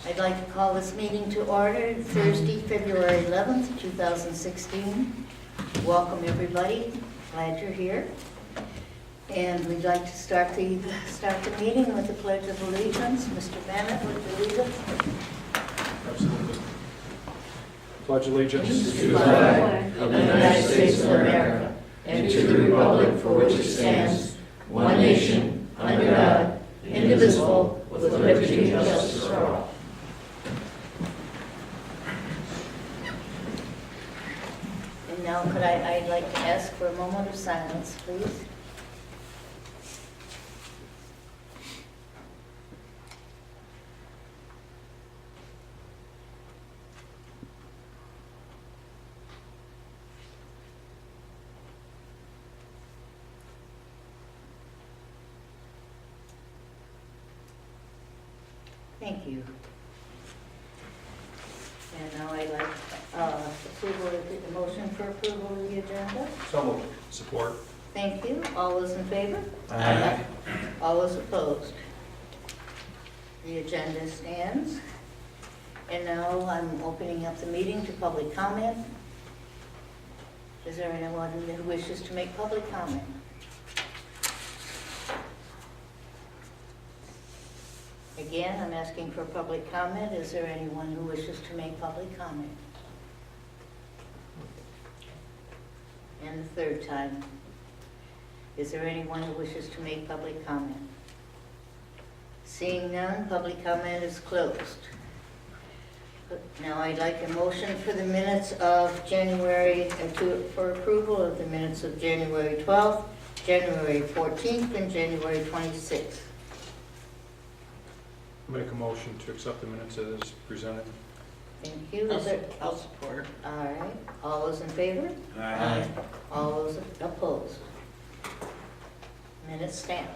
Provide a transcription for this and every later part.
I'd like to call this meeting to order, Thursday, February 11th, 2016. Welcome, everybody. Glad you're here. And we'd like to start the meeting with the Pledge of Allegiance. Mr. Bennett, would you lead us? Absolutely. Pledge allegiance to the flag of the United States of America and to the republic for which it stands, one nation, under God, indivisible, with liberty and justice for all. And now I'd like to ask for a moment of silence, please. Thank you. And now I'd like the motion for approval of the agenda. So moved. Support. Thank you. All those in favor? Aye. All those opposed? The agenda stands. And now I'm opening up the meeting to public comment. Is there anyone who wishes to make public comment? Again, I'm asking for public comment. Is there anyone who wishes to make public comment? And the third time. Is there anyone who wishes to make public comment? Seeing none, public comment is closed. Now I'd like a motion for the minutes of January, for approval of the minutes of January 12th, January 14th, and January 26th. Make a motion to accept the minutes as presented. Thank you. I'll support. All right. All those in favor? Aye. All those opposed? Minutes stand.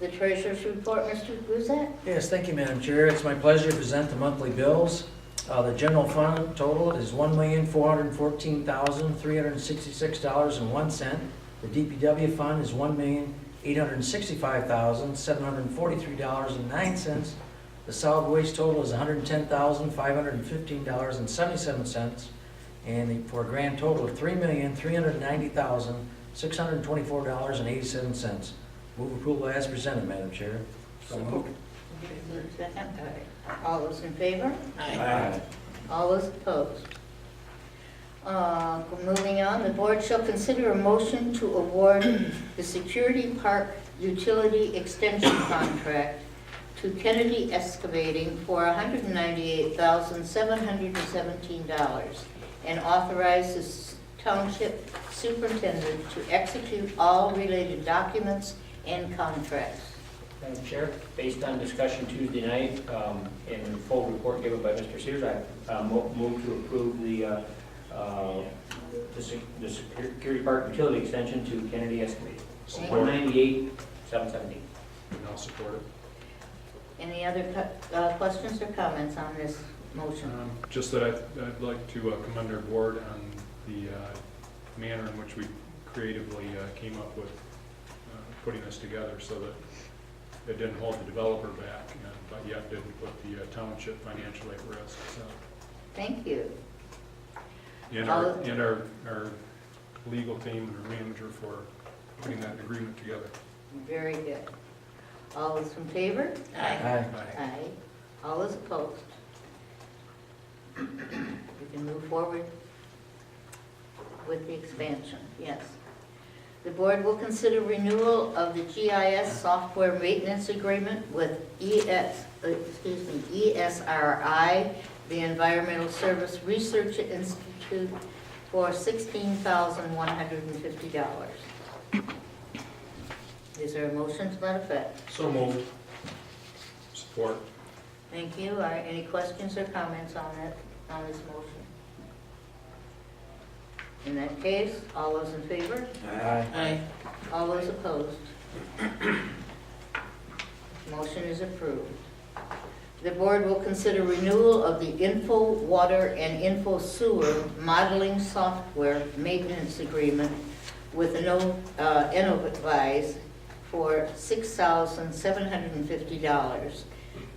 The treasurer's report, Mr. Guzet. Yes, thank you, Madam Chair. It's my pleasure to present the monthly bills. The general fund total is $1,414,366.01. The DPW fund is $1,865,743.09. The solid waste total is $110,515.77, and for a grand total of $3,390,624.87. Move approval as presented, Madam Chair. So moved. Second. All right. All those in favor? Aye. All those opposed? Moving on, the board shall consider a motion to award the Security Park Utility Extension Contract to Kennedy Excavating for $198,717 and authorize the township superintendent to execute all related documents and contracts. Madam Chair, based on discussion Tuesday night and the full report given by Mr. Sears, I move to approve the Security Park Utility Extension to Kennedy Excavating. Support. $198,717. And I'll support it. Any other questions or comments on this motion? Just that I'd like to commend our board on the manner in which we creatively came up with putting this together so that it didn't hold the developer back, but yet didn't put the township financially at risk. So. Thank you. And our legal team and our manager for putting that agreement together. Very good. All those in favor? Aye. Aye. All those opposed? We can move forward with the expansion, yes. The board will consider renewal of the GIS software maintenance agreement with ESRI, the Environmental Service Research Institute, for $16,150. Is there a motion to that effect? So moved. Support. Thank you. Are any questions or comments on this motion? In that case, all those in favor? Aye. All those opposed? Motion is approved. The board will consider renewal of the Info Water and Info Sewer Modeling Software Maintenance Agreement with Innovise for $6,750.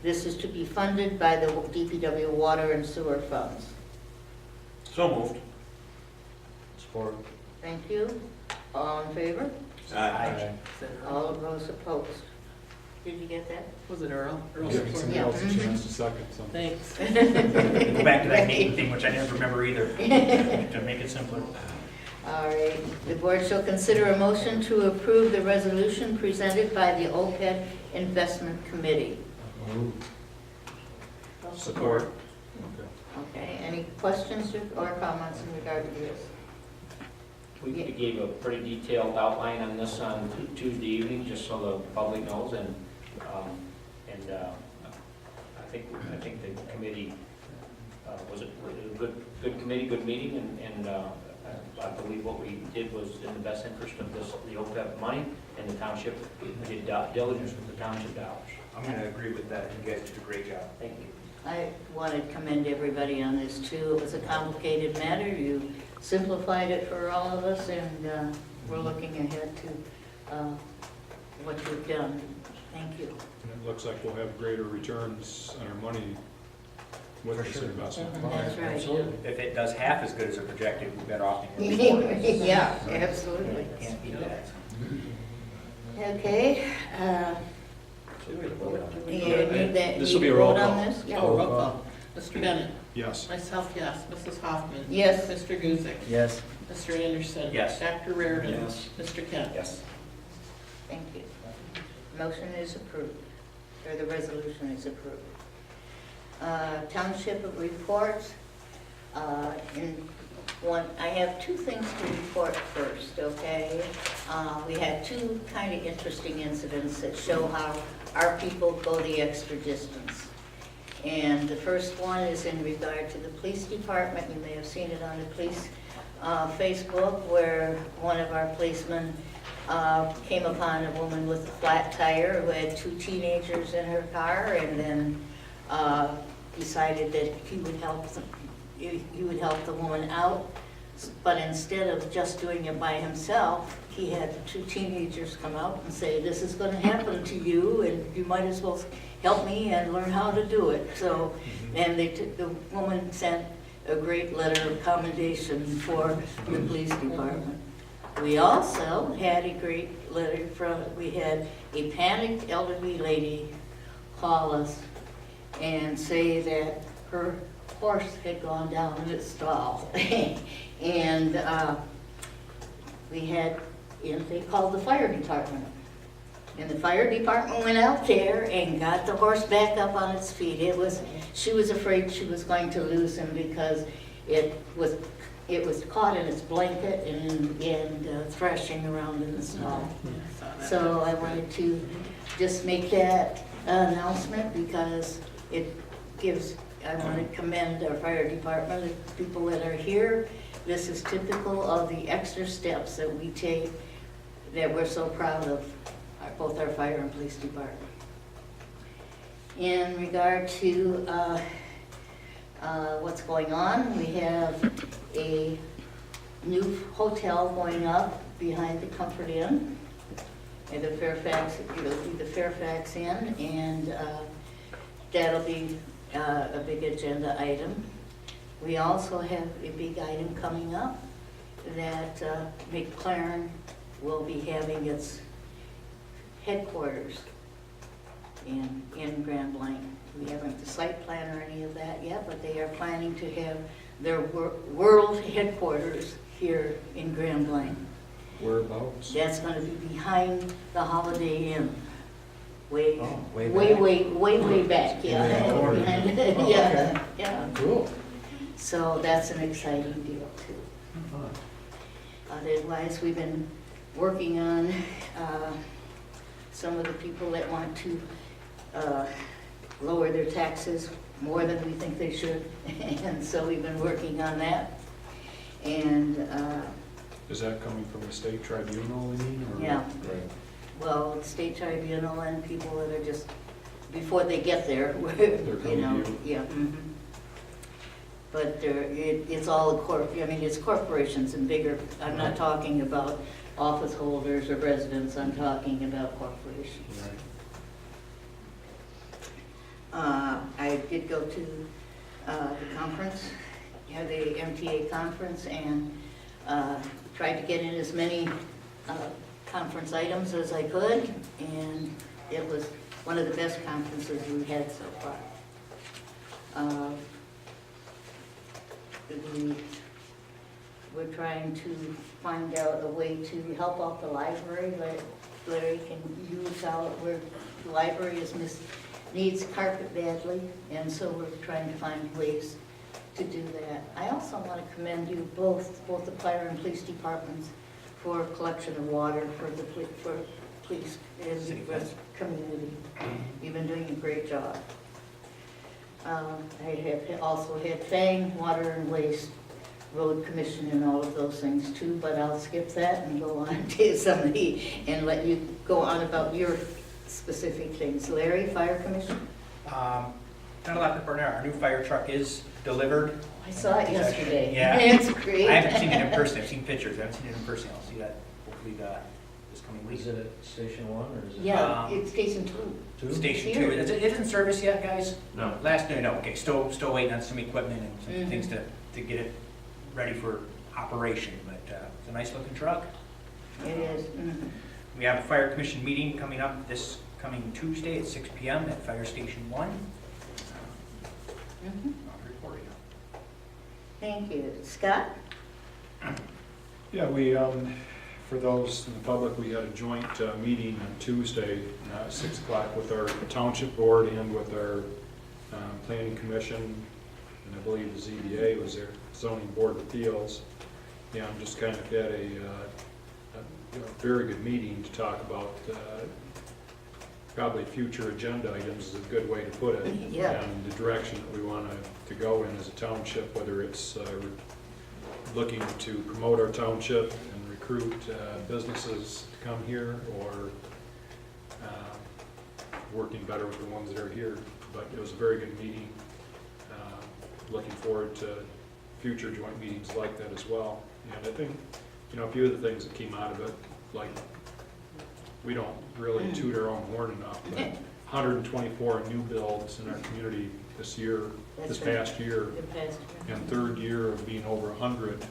This is to be funded by the DPW water and sewer funds. So moved. Support. Thank you. All in favor? Aye. All of those opposed? Did you get that? Was it Earl? Earl Giving supported. somebody Yeah. else a chance to second something. Thanks. Go back to that name thing, which I never remember either, to make it simpler. All right, the board shall consider a motion to approve the resolution presented by the OPEB Investment Committee. Support. Okay. Okay, any questions or comments in regard to this? We gave a pretty detailed outline on this on Tuesday evening, just so the public knows, and I think the committee was a good committee, good meeting, and I believe what we did was in the best interest of the OPEB money and the township. We did diligence with the township dollars. I'm going to agree with that. You guys did a great job. Thank you. I want to commend everybody on this too. It was a complicated matter. You simplified it for all of us, and we're looking ahead to what you've done. Thank you. And it looks like we'll have greater returns on our money with For this sure. investment. That's right. Absolutely. If it does half as good as it projected, we're better off than before. Yeah, absolutely. Can't beat that. Okay. This will be a roll call. On this? Yeah. Oh, roll call. Mr. Bennett? Yes. Myself, yes. Mrs. Hoffman? Yes. Mr. Guzik? Yes. Mr. Anderson? Yes. Dr. Reardon? Yes. Mr. Kent? Yes. Thank you. Motion is approved, or the resolution is approved. Township reports. I have two things to report first, okay? We had two kind of interesting incidents that show how our people go the extra distance. And the first one is in regard to the police department. You may have seen it on the police Facebook, where one of our policemen came upon a woman with a flat tire who had two teenagers in her car, and then decided that he would help the woman out. But instead of just doing it by himself, he had the two teenagers come out and say, "This is going to happen to you, and you might as well help me and learn how to do it." So, and the woman sent a great letter of commendation for the police department. We also had a great letter we had a panicked elderly lady call us and say that her horse had gone down in its stall. And they called the fire department. And the fire department went out there and got the horse back up on its feet. She was afraid she was going to lose him because it was caught in its blanket and thrashing around in the stall. So I wanted to just make that announcement because I want to commend our fire department, the people that are here. This is typical of the extra steps that we take that we're so proud of, both our fire and police department. In regard to what's going on, we have a new hotel going up behind the Comfort Inn, and the Fairfax Inn, and that'll be a big agenda item. We also have a big item coming up that McLaren will be having its headquarters in Grand Blanc. We haven't the site plan or any of that yet, but they are planning to have their world headquarters here in Grand Blanc. Whereabouts? That's going to be behind the Holiday Inn. Way back, yeah. Yeah. Behind it, Oh, yeah, okay. yeah. Cool. So that's an exciting deal too. Otherwise, we've been working on some of the people that want to lower their taxes more than we think they should. And so we've been working on that. And Is that coming from the state tribunal, you mean? Or? Yeah. Right. well, the state tribunal and people that are just, before they get there, coming you know, to you. yeah. But it's all, it's corporations and bigger. I'm not talking about office holders or residents, I'm talking about corporations. Right. did go to the conference, the MTA conference, and tried to get in as many conference items as I could, and it was one of the best conferences we've had so far. We're trying to find out a way to help out the library. Larry can use where the library needs carpet badly, and so we're trying to find ways to do that. I also want to commend you both the fire and police departments for collection of water for police and the rest community. You've been doing a great job. I have also had FANG, Water and Waste, Road Commission and all of those things too, but I'll skip that and go on to somebody and let you go on about your specific things. Larry, Fire Commission? Not a lot to report now. Our new fire truck is delivered. I saw it yesterday. Yeah. It's great. I haven't seen it in person. I've seen pictures. I haven't seen it in person. I'll see that hopefully this coming week. Is it at Station 1 or is it? Yeah, it's Station 2. Station Here. 2. Is it in service yet, guys? No. No. Okay, still waiting on some equipment and some Mhm. things to get it ready for operation, but it's a nice looking truck. It is. Mhm. We have a fire commission meeting coming up this coming Tuesday at 6 p.m. at Fire Station 1. Mhm. I'll report you. Thank you. Scott? Yeah, we, for those in the public, we had a joint meeting on Tuesday at 6 o'clock with our township board and with our planning commission, and I believe the ZBA was there, zoning board of appeals. Yeah, just kind of had a very good meeting to talk about probably future agenda items is a good way to put it. Yeah. And the direction that we want to go in as a township, whether it's looking to promote our township and recruit businesses to come here, or working better with the ones that are here. But it was a very good meeting. Looking forward to future joint meetings like that as well. And I think, a few of the things that came out of it, like, we don't really toot our own horn enough, but 124 new builds in our community this year, That's this right. past year, The past year. and third year of being over 100.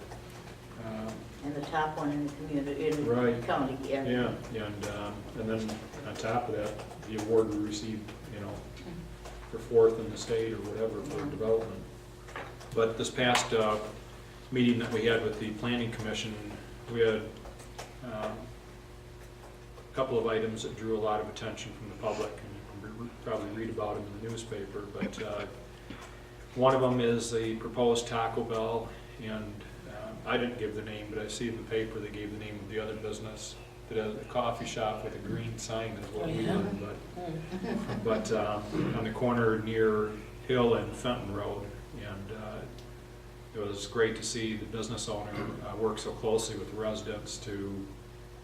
And the top one in the community, in the Right. county, yeah. Yeah, and then on top of that, the award we received, for fourth in the state or whatever for development. But this past meeting that we had with the planning commission, we had a couple of items that drew a lot of attention from the public, and you can probably read about them in the newspaper, but one of them is the proposed Taco Bell, and I didn't give the name, but I see in the paper they gave the name of the other business, that has a coffee shop with a green sign is what we did, but on the corner near Hill and Fenton Road, and it was great to see the business owner work so closely with the residents to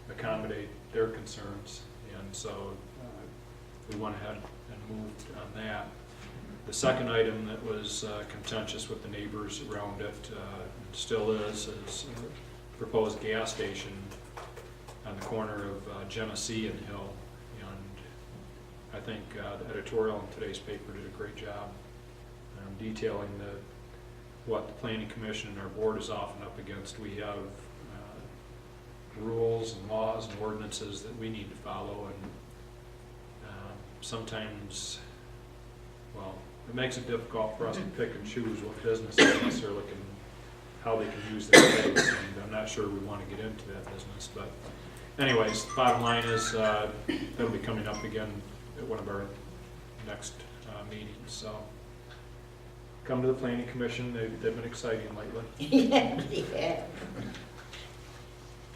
accommodate their concerns, and so we went ahead and moved on that. The second item that was contentious with the neighbors around it, still is a proposed gas station on the corner of Genesee and Hill, and I think the editorial in today's paper did a great job detailing what the planning commission and our board is often up against. We have rules and laws and ordinances that we need to follow, and sometimes, well, it makes it difficult for us to pick and choose what businesses necessarily how they can use their space, and I'm not sure we want to get into that business, but anyways, the bottom line is that'll be coming up again at one of our next meetings, so come to the planning commission. They've been exciting lately. Yeah.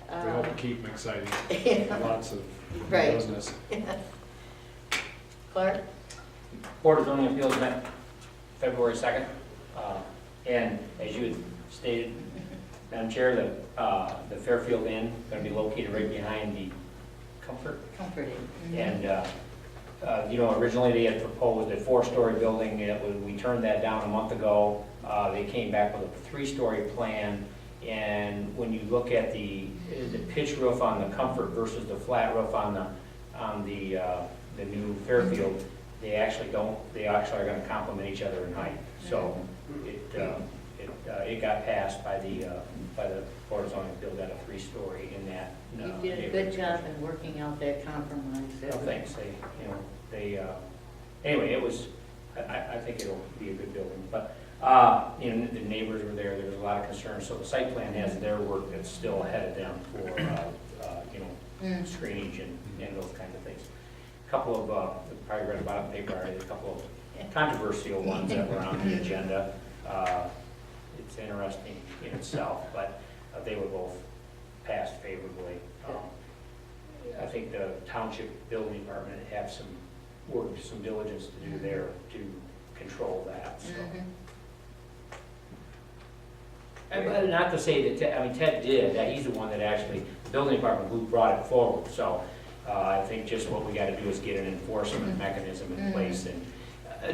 We hope to keep them exciting. Lots of Right. business. Clark? Board of Zoning Appeals met February 2nd, and as you had stated, Madam Chair, the Fairfield Inn going to be located right behind the Comfort. Comforting. And, originally they had proposed a 4-story building. We turned that down a month ago. They came back with a 3-story plan, and when you look at the pitch roof on the Comfort versus the flat roof on the new Fairfield, they actually don't, they actually are gonna complement each other in height. So it got passed by the Board of Zoning Appeals at a 3-story in that. You did a good job in working out that compromise. No, thanks, anyway, it was, I think it'll be a good building, but, the neighbors were there, there was a lot of concern, so the site plan has their work that's still ahead of them for, screenage and those kinds of things. A couple of, you probably read about it in the paper already, a couple of controversial ones that were on the agenda. It's interesting in itself, but they were both passed favorably. I think the township building department have some work, some diligence to do there to control that, so. But not to say that, Ted did, that he's the one that actually, the building department who brought it forward, so I think just what we gotta do is get an enforcement mechanism in place, and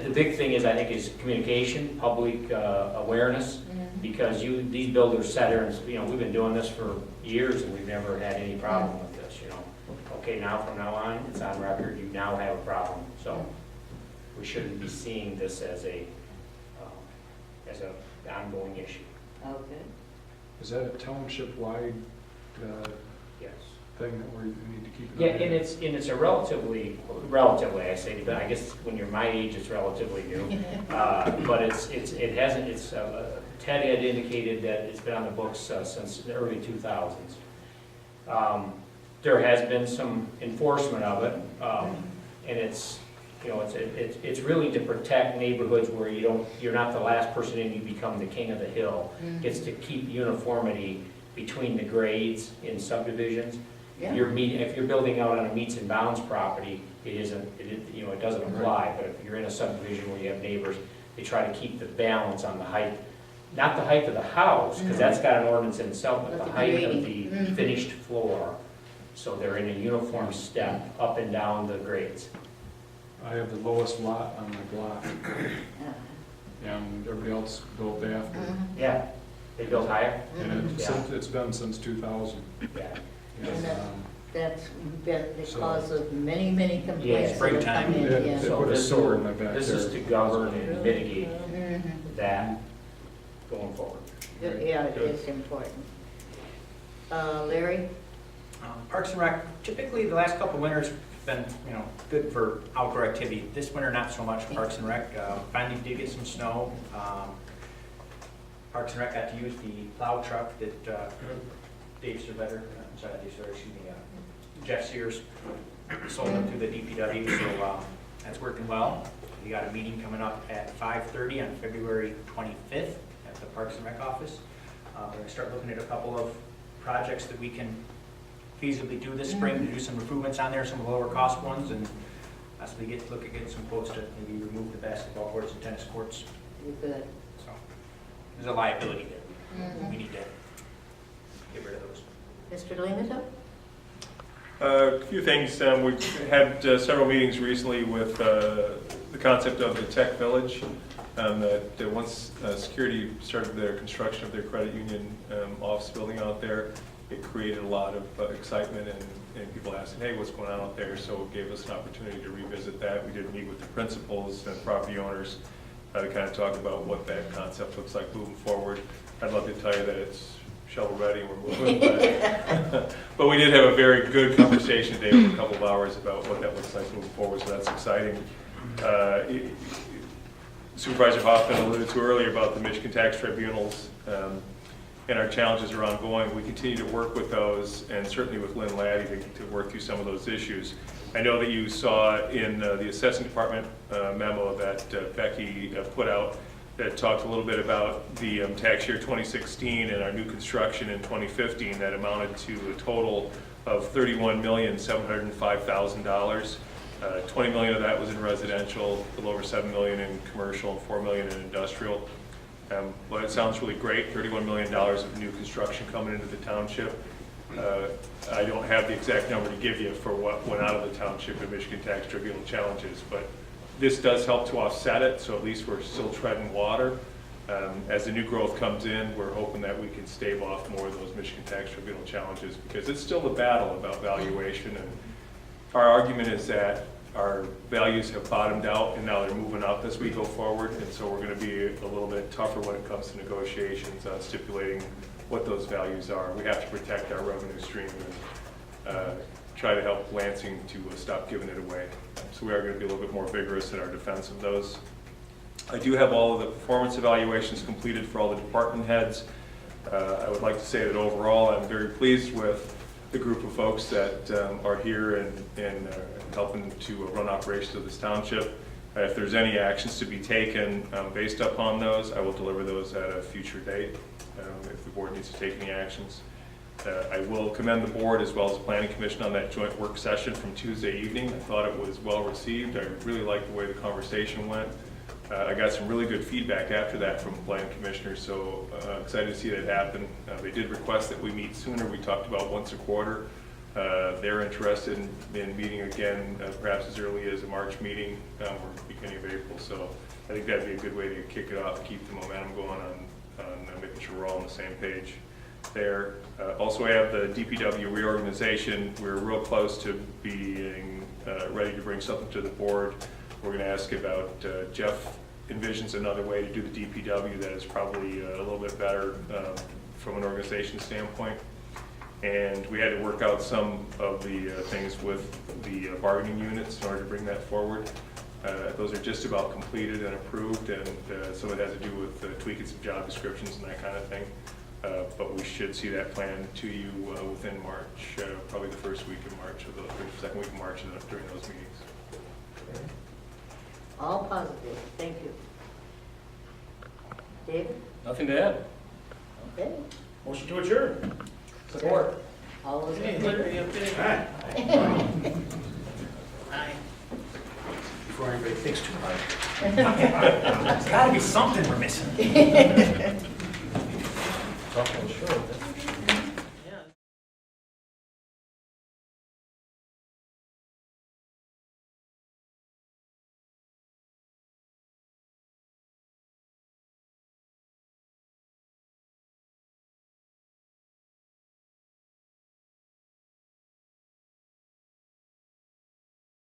the big thing is, I think, is communication, public awareness, because these builders sat there and, we've been doing this for years and we've never had any problem with this, Okay, now from now on, it's on record, you now have a problem, so we shouldn't be seeing this as an ongoing issue. Okay. Is that a township-wide Yes. thing that we need to keep? Yeah, and it's a relatively, I say, but I guess when you're my age, it's relatively new. But it hasn't, Ted had indicated that it's been on the books since the early 2000s. There has been some enforcement of it, and it's really to protect neighborhoods where you're not the last person in, you become the king of the hill. It's to keep uniformity between the grades in subdivisions. Yeah. If you're building out on a meets and bounds property, it doesn't apply, but if you're in a subdivision where you have neighbors, they try to keep the balance on the height, not the height of the house, because that's got an ordinance in itself, but the height of the finished floor. So they're in a uniform step up and down the grades. I have the lowest lot on my block, and everybody else built after. Yeah, they build higher? And Yeah. it's been since 2000. Yeah. And that's been the So- cause of many, many complaints that have springtime. come in. They Yeah. So put a this- sword in my back This there. is to govern and mitigate Mhm. that going forward. Yeah, it is important. Larry? Parks and Rec, typically the last couple of winters have been, good for outdoor activity. This winter, not so much. Parks and Rec finally did get some snow. Parks and Rec got to use the plow truck that Jeff Sears sold them to the DPW, so that's working well. We got a meeting coming up at 5:30 on February 25th at the Parks and Rec office. We're going to start looking at a couple of projects that we can feasibly do this spring, to do some improvements on there, some of the lower cost ones, and possibly look at getting some quotes to maybe remove the basketball courts and tennis courts. You're good. So there's a liability there. We need to get rid of those. Mr. Lehman? A few things. We've had several meetings recently with the concept of the tech village. That once security started their construction of their credit union office building out there, it created a lot of excitement and people asking, hey, what's going on out there? So it gave us an opportunity to revisit that. We did meet with the principals and property owners to kind of talk about what that concept looks like moving forward. I'd love to tell you that it's shovel ready and we're moving, but we did have a very good conversation today for a couple of hours about what that looks like moving forward, so that's exciting. Supervisor Hoffman alluded to earlier about the Michigan tax tribunals and our challenges are ongoing. We continue to work with those and certainly with Lynn Laddie to work through some of those issues. I know that you saw in the assessing department memo that Becky put out that talked a little bit about the tax year 2016 and our new construction in 2015 that amounted to a total of $31,705,000. $20 million of that was in residential, a little over $7 million in commercial, and $4 million in industrial. But it sounds really great, $31 million of new construction coming into the township. I don't have the exact number to give you for what went out of the township in Michigan Tax Tribunal challenges, but this does help to offset it, so at least we're still treading water. As the new growth comes in, we're hoping that we can stave off more of those Michigan Tax Tribunal challenges because it's still a battle about valuation. And our argument is that our values have bottomed out, and now they're moving up as we go forward, and so we're going to be a little bit tougher when it comes to negotiations on stipulating what those values are. We have to protect our revenue stream and try to help Lansing to stop giving it away. So we are going to be a little bit more vigorous in our defense of those. I do have all of the performance evaluations completed for all the department heads. I would like to say that overall, I'm very pleased with the group of folks that are here and helping to run operations of this township. If there's any actions to be taken based upon those, I will deliver those at a future date if the board needs to take any actions. I will commend the board as well as the planning commission on that joint work session from Tuesday evening. I thought it was well received. I really liked the way the conversation went. I got some really good feedback after that from the planning commissioners, so excited to see that happen. They did request that we meet sooner. We talked about once a quarter. They're interested in meeting again, perhaps as early as a March meeting or beginning of April. So I think that'd be a good way to kick it off, keep the momentum going on making sure we're all on the same page there. Also, I have the DPW reorganization. We're real close to being ready to bring something to the board. We're going to ask about, Jeff envisions another way to do the DPW that is probably a little bit better from an organization standpoint. And we had to work out some of the things with the bargaining units in order to bring that forward. Those are just about completed and approved, and some of it has to do with tweaking some job descriptions and that kind of thing. But we should see that plan to you within March, probably the first week of March, or the second week of March during those meetings. All positive, thank you. David? Nothing to add. Okay. Motion to adjourn. Support. All those Hey, in Larry, favor? up there. Aye. Before anybody thinks too hard. There's gotta be something we're missing. Talking short.